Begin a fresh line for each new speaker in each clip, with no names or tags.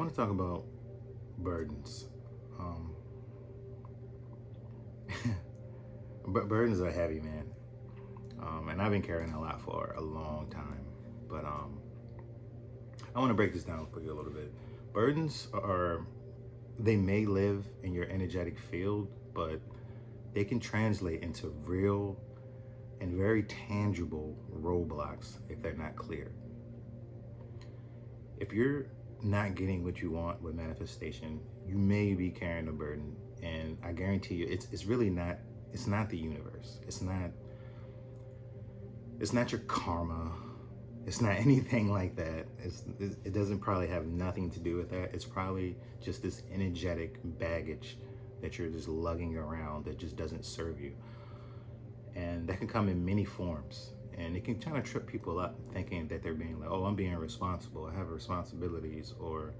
want to talk about burdens. Um, but burdens are heavy, man. And I've been carrying a lot for a long time. But I want to break this down for you a little bit. Burdens are, they may live in your energetic field, but they can translate into real and very tangible roadblocks if they're not clear. If you're not getting what you want with manifestation, you may be carrying a burden. And I guarantee you, it's really not, it's not the universe. It's not your karma. It's not anything like that. It doesn't probably have nothing to do with that. It's probably just this energetic baggage that you're just lugging around that just doesn't serve you. And that can come in many forms. And it can kind of trip people up thinking that they're being like, oh, I'm being responsible. I have responsibilities, or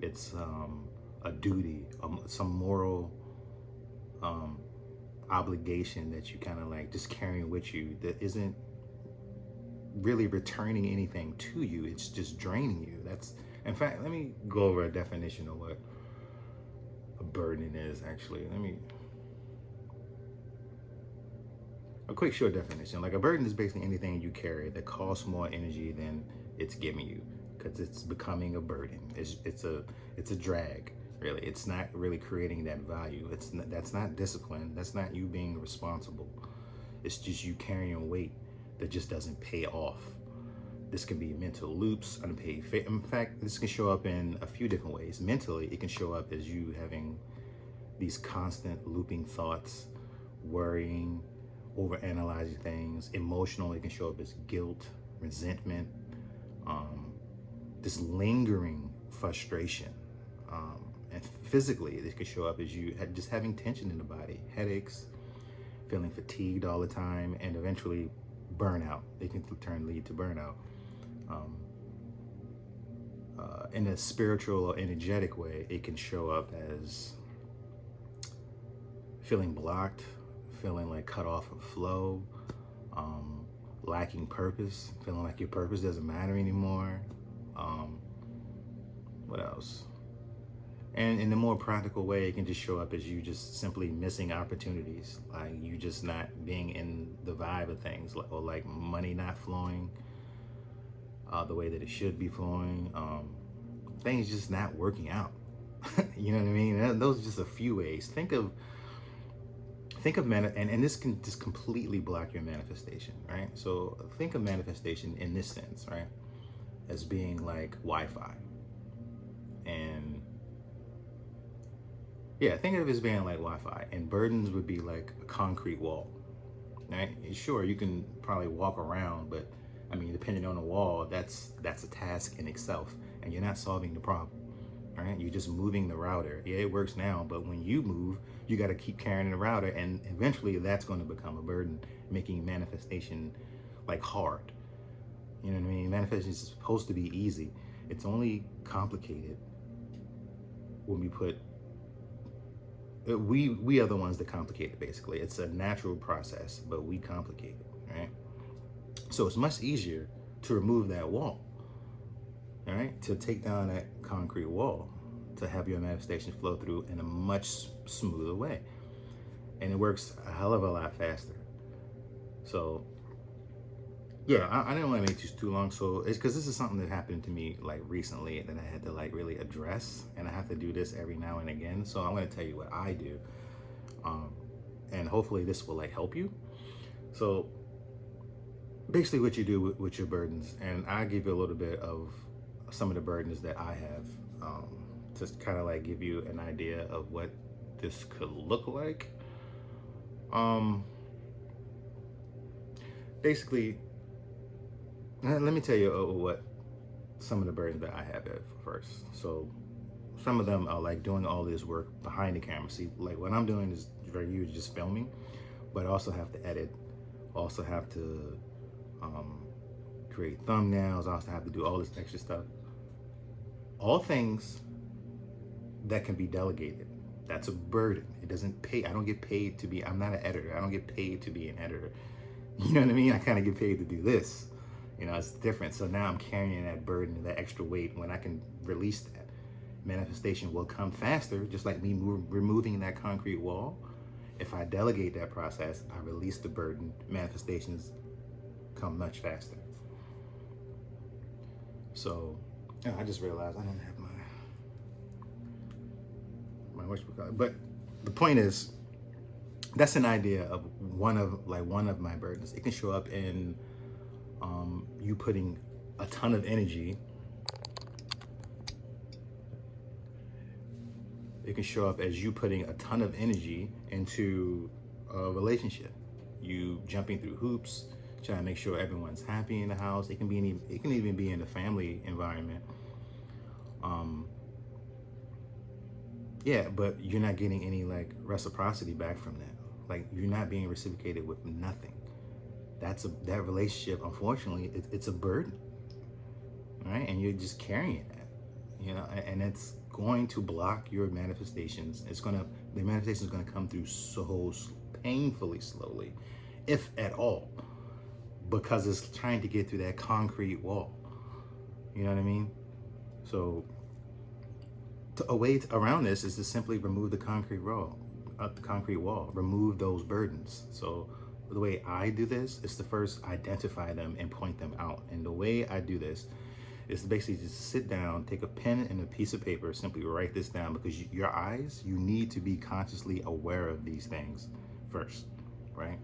it's a duty, some moral obligation that you kind of like just carrying with you that isn't really returning anything to you. It's just draining you. That's, in fact, let me go over a definition of what a burden is actually. A quick short definition. Like, a burden is basically anything you carry that costs more energy than it's giving you, because it's becoming a burden. It's a drag, really. It's not really creating that value. That's not discipline. That's not you being responsible. It's just you carrying weight that just doesn't pay off. This can be mental loops, unpaid fit. In fact, this can show up in a few different ways. Mentally, it can show up as you having these constant looping thoughts, worrying, overanalyzing things. Emotional, it can show up as guilt, resentment, this lingering frustration. And physically, this could show up as you just having tension in the body, headaches, feeling fatigued all the time, and eventually burnout. They can lead to burnout. In a spiritual or energetic way, it can show up as feeling blocked, feeling like cut off of flow, lacking purpose, feeling like your purpose doesn't matter anymore. What else? And in the more practical way, it can just show up as you just simply missing opportunities, like you just not being in the vibe of things, or like money not flowing the way that it should be flowing, things just not working out. You know what I mean? Those are just a few ways. Think of and this can just completely block your manifestation, right? So think of manifestation in this sense, right, as being like Wi-Fi. And yeah, think of it as being like Wi-Fi, and burdens would be like a concrete wall, right? Sure, you can probably walk around, but I mean, depending on the wall, that's a task in itself, and you're not solving the problem, right? You're just moving the router. Yeah, it works now, but when you move, you got to keep carrying the router, and eventually that's going to become a burden, making manifestation like hard. You know what I mean? Manifestation is supposed to be easy. It's only complicated when we put we are the ones that complicate it. Basically, it's a natural process, but we complicate it, right? So it's much easier to remove that wall, all right, to take down that concrete wall, to have your manifestation flow through in a much smoother way, and it works a hell of a lot faster. So yeah, I didn't want to make this too long. So it's because this is something that happened to me like recently that I had to like really address, and I have to do this every now and again. So I'm going to tell you what I do, and hopefully this will like help you. So basically what you do with your burdens, and I'll give you a little bit of some of the burdens that I have, to kind of like give you an idea of what this could look like. Basically, let me tell you what some of the burdens that I have at first. So some of them are like doing all this work behind the camera. See, like what I'm doing is very usually just filming, but I also have to edit, also have to create thumbnails, I also have to do all this extra stuff. All things that can be delegated. That's a burden. It doesn't pay. I don't get paid to be, I'm not an editor. I don't get paid to be an editor. You know what I mean? I kind of get paid to do this. You know, it's different. So now I'm carrying that burden, that extra weight, when I can release that manifestation will come faster, just like me removing that concrete wall. If I delegate that process, I release the burden, manifestations come much faster. So I just realized I don't have my but the point is, that's an idea of one of my burdens. It can show up in you putting a ton of energy. It can show up as you putting a ton of energy into a relationship. You jumping through hoops, trying to make sure everyone's happy in the house. It can even be in a family environment. Yeah, but you're not getting any like reciprocity back from that. Like, you're not being reciprocated with nothing. That relationship, unfortunately, it's a burden, right? And you're just carrying that, you know, and it's going to block your manifestations. The manifestation is gonna come through so painfully slowly, if at all, because it's trying to get through that concrete wall. You know what I mean? So a way around this is to simply remove the concrete wall, remove those burdens. So the way I do this is to first identify them and point them out. And the way I do this is to basically just sit down, take a pen and a piece of paper, simply write this down, because you need to be consciously aware of these things first, right?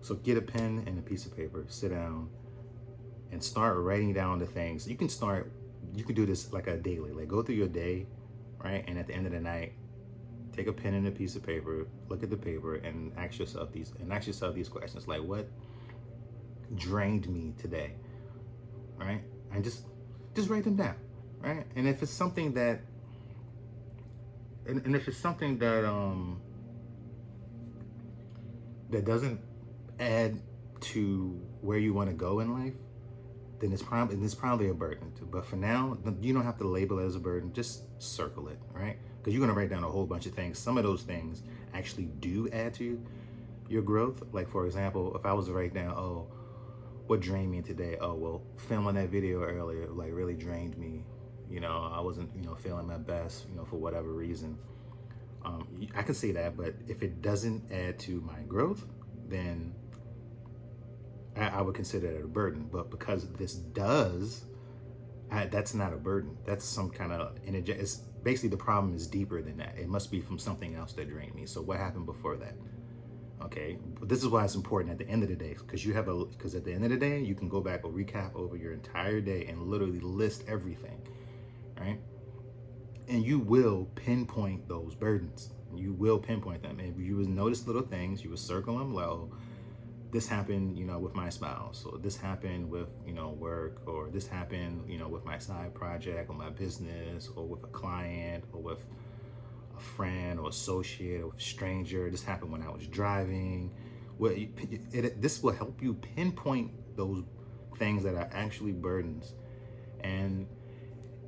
So get a pen and a piece of paper, sit down and start writing down the things. You can do this like a daily, like go through your day, right? And at the end of the night, take a pen and a piece of paper, look at the paper and ask yourself these questions, like, what drained me today, right? And just write them down, right? And if it's something that that doesn't add to where you want to go in life, then it's probably a burden too. But for now, you don't have to label it as a burden. Just circle it, right? Because you're gonna write down a whole bunch of things. Some of those things actually do add to your growth. Like, for example, if I was to write down, oh, what drained me today? Oh, well, filming that video earlier, like, really drained me. You know, I wasn't, feeling my best, for whatever reason. I can say that, but if it doesn't add to my growth, then I would consider it a burden. But because this does, that's not a burden. That's some kind of energy. It's basically, the problem is deeper than that. It must be from something else that drained me. So what happened before that? Okay, but this is why it's important at the end of the day, because at the end of the day, you can go back or recap over your entire day and literally list everything, right? And you will pinpoint those burdens. You will pinpoint them. And you will notice little things. You will circle them. Like, oh, this happened, with my spouse, or this happened with, work, or this happened, with my side project, or my business, or with a client, or with a friend or associate or stranger. This happened when I was driving. Well, this will help you pinpoint those things that are actually burdens. And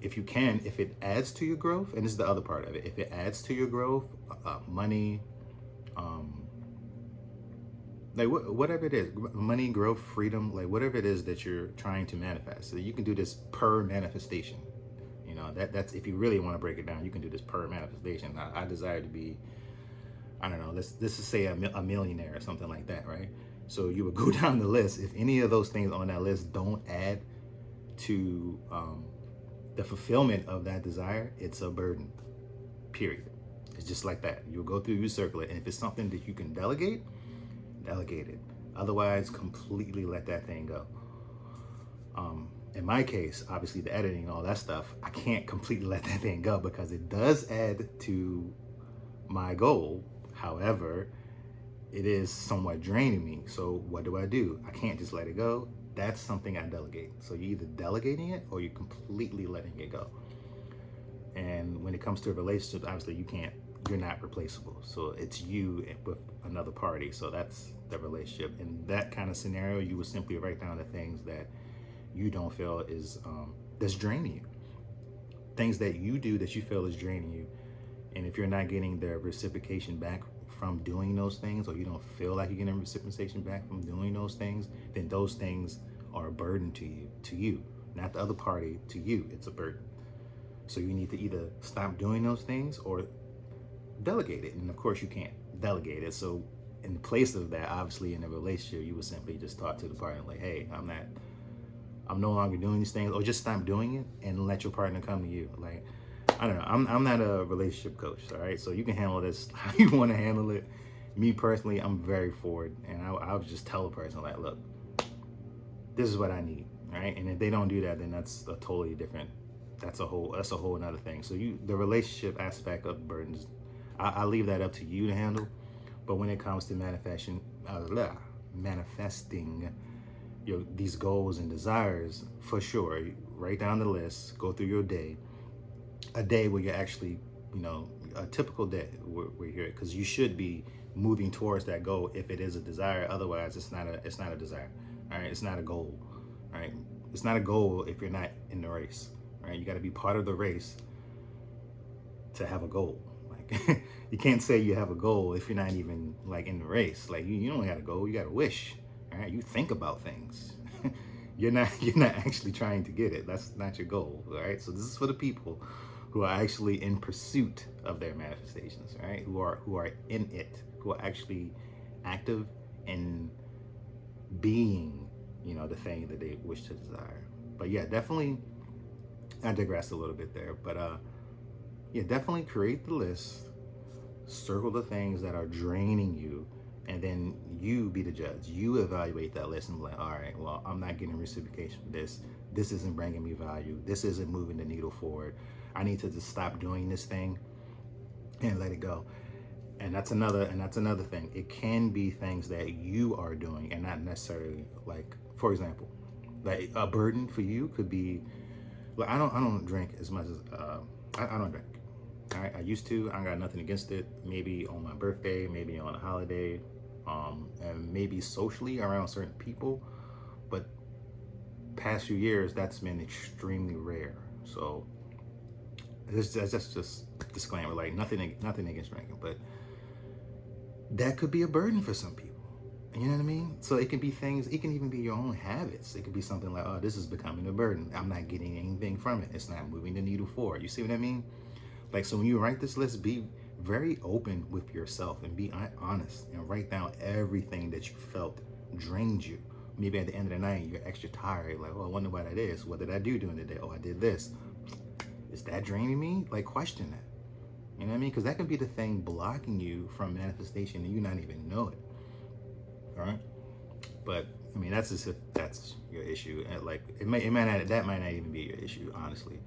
if it adds to your growth, and this is the other part of it, if it adds to your growth, money, like whatever it is, money, growth, freedom, like whatever it is that you're trying to manifest. So you can do this per manifestation. That's if you really want to break it down, you can do this per manifestation. I desire to be, I don't know, let's just say a millionaire or something like that, right? So you would go down the list. If any of those things on that list don't add to the fulfillment of that desire, it's a burden, period. It's just like that. You'll go through, you circle it. And if it's something that you can delegate it. Otherwise, completely let that thing go. In my case, obviously the editing and all that stuff, I can't completely let that thing go because it does add to my goal. However, it is somewhat draining me. So what do? I can't just let it go. That's something I delegate. So you're either delegating it or you're completely letting it go. And when it comes to a relationship, obviously you're not replaceable. So it's you with another party. So that's the relationship. In that kind of scenario, you would simply write down the things that you don't feel is that's draining you. Things that you do that you feel is draining you. And if you're not getting the reciprocation back from doing those things, or you don't feel like you're getting reciprocation back from doing those things, then those things are a burden to you, not the other party, to you. It's a burden. So you need to either stop doing those things or delegate it. And of course you can't delegate it. So in place of that, obviously in a relationship, you would simply just talk to the partner like, hey, I'm no longer doing these things, or just stop doing it and let your partner come to you. Like, I don't know. I'm not a relationship coach, all right? So you can handle this how you want to handle it. Me personally, I'm very forward, and I would just tell a person like, look, this is what I need, all right? And if they don't do that, then that's a totally different. That's a whole another thing. So the relationship aspect of burdens, I leave that up to you to handle. But when it comes to manifesting these goals and desires, for sure, write down the list, go through your day, a day where you're actually, a typical day where you're, because you should be moving towards that goal if it is a desire. Otherwise, it's not a desire. All right, it's not a goal. All right, it's not a goal if you're not in the race. All right, you got to be part of the race to have a goal. Like, you can't say you have a goal if you're not even like in the race. Like, you don't got a goal, you got a wish. All right, you think about things. You're not actually trying to get it. That's not your goal. All right, so this is for the people who are actually in pursuit of their manifestations. All right, who are in it, who are actually active in being, the thing that they wish to desire. But yeah, definitely, I digressed a little bit there. But yeah, definitely create the list, circle the things that are draining you, and then you be the judge. You evaluate that list and be like, all right, well, I'm not getting reciprocation for this. This isn't bringing me value. This isn't moving the needle forward. I need to just stop doing this thing and let it go. And that's another thing. It can be things that you are doing and not necessarily, like, for example, like a burden for you could be, like, I don't drink as much as I don't drink. All right, I used to. I got nothing against it. Maybe on my birthday, maybe on a holiday, and maybe socially around certain people. But past few years, that's been extremely rare. So that's just disclaimer. Like, nothing against drinking, but that could be a burden for some people. You know what I mean? So it can be things. It can even be your own habits. It could be something like, oh, this is becoming a burden. I'm not getting anything from it. It's not moving the needle forward. You see what I mean? Like, so when you write this list, be very open with yourself and be honest and write down everything that you felt drained you. Maybe at the end of the night, you're extra tired. Like, oh, I wonder why that is. What did I do during the day? Oh, I did this. Is that draining me? Like, question that. You know what I mean? Because that could be the thing blocking you from manifestation and you not even know it. All right? But, I mean, that's just if that's your issue. And like, that might not even be your issue, honestly.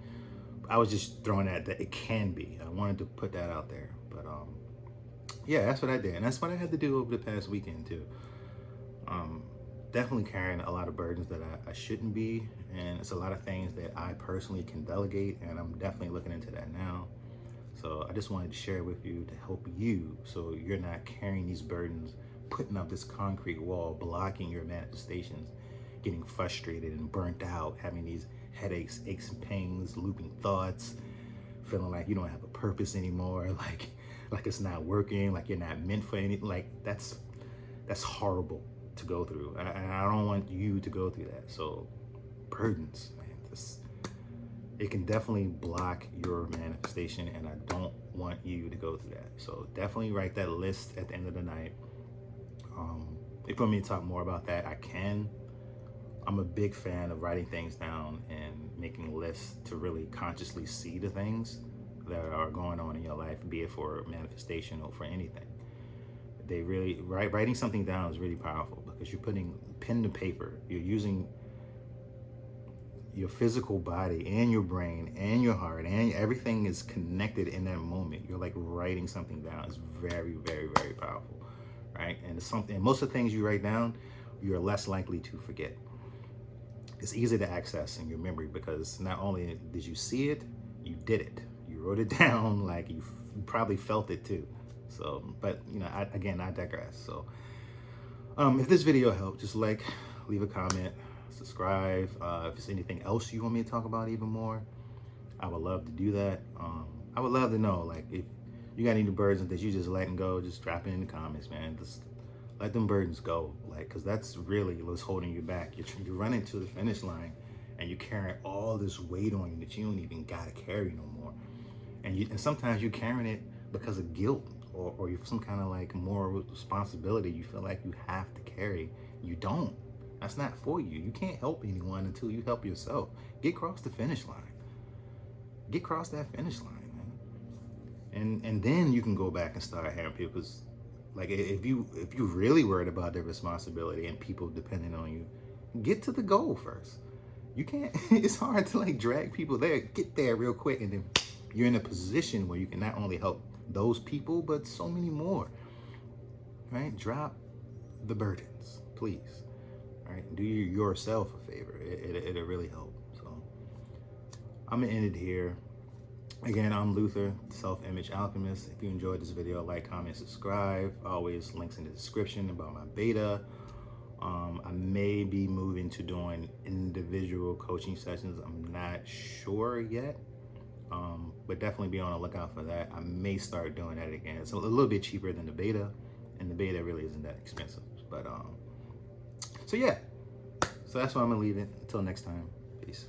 I was just throwing that it can be. I wanted to put that out there. But yeah, that's what I did. And that's what I had to do over the past weekend too. Definitely carrying a lot of burdens that I shouldn't be. And it's a lot of things that I personally can delegate. And I'm definitely looking into that now. So I just wanted to share with you to help you so you're not carrying these burdens, putting up this concrete wall, blocking your manifestations, getting frustrated and burnt out, having these headaches, aches and pains, looping thoughts, feeling like you don't have a purpose anymore, like it's not working, like you're not meant for anything. Like, that's horrible to go through. And I don't want you to go through that. So burdens, man, it can definitely block your manifestation, and I don't want you to go through that. So definitely write that list at the end of the night. If you want me to talk more about that, I can. I'm a big fan of writing things down and making lists to really consciously see the things that are going on in your life, be it for manifestation or for anything. Writing something down is really powerful because you're putting pen to paper. You're using your physical body and your brain and your heart, and everything is connected in that moment. You're like writing something down. It's very, very, very powerful, right? And it's something. Most of the things you write down, you're less likely to forget. It's easy to access in your memory because not only did you see it, you did it. You wrote it down, like you probably felt it too. So, but I digress. So, if this video helped, just leave a comment, subscribe. If there's anything else you want me to talk about even more, I would love to do that. I would love to know, like, if you got any burdens that you just letting go, just drop it in the comments, man. Just let them burdens go, like, because that's really what's holding you back. You're running to the finish line and you're carrying all this weight on you that you don't even gotta carry no more. And sometimes you're carrying it because of guilt, or you some kind of like moral responsibility you feel like you have to carry. You don't. That's not for you. You can't help anyone until you help yourself. Get across the finish line. Get across that finish line, man. And then you can go back and start having people. Because like if you really worried about their responsibility and people depending on you, get to the goal first. You can't. It's hard to like drag people there. Get there real quick, and then you're in a position where you can not only help those people, but so many more, right? Drop the burdens, please, right? Do yourself a favor. It'll really help. So I'm gonna end it here. Again, I'm Luther, Self-Image Alchemist. If you enjoyed this video, like, comment, subscribe. Always links in the description about my beta. I may be moving to doing individual coaching sessions. I'm not sure yet. But definitely be on the lookout for that. I may start doing that again. It's a little bit cheaper than the beta, and the beta really isn't that expensive. But so yeah, so that's why I'm gonna leave it. Until next time, peace.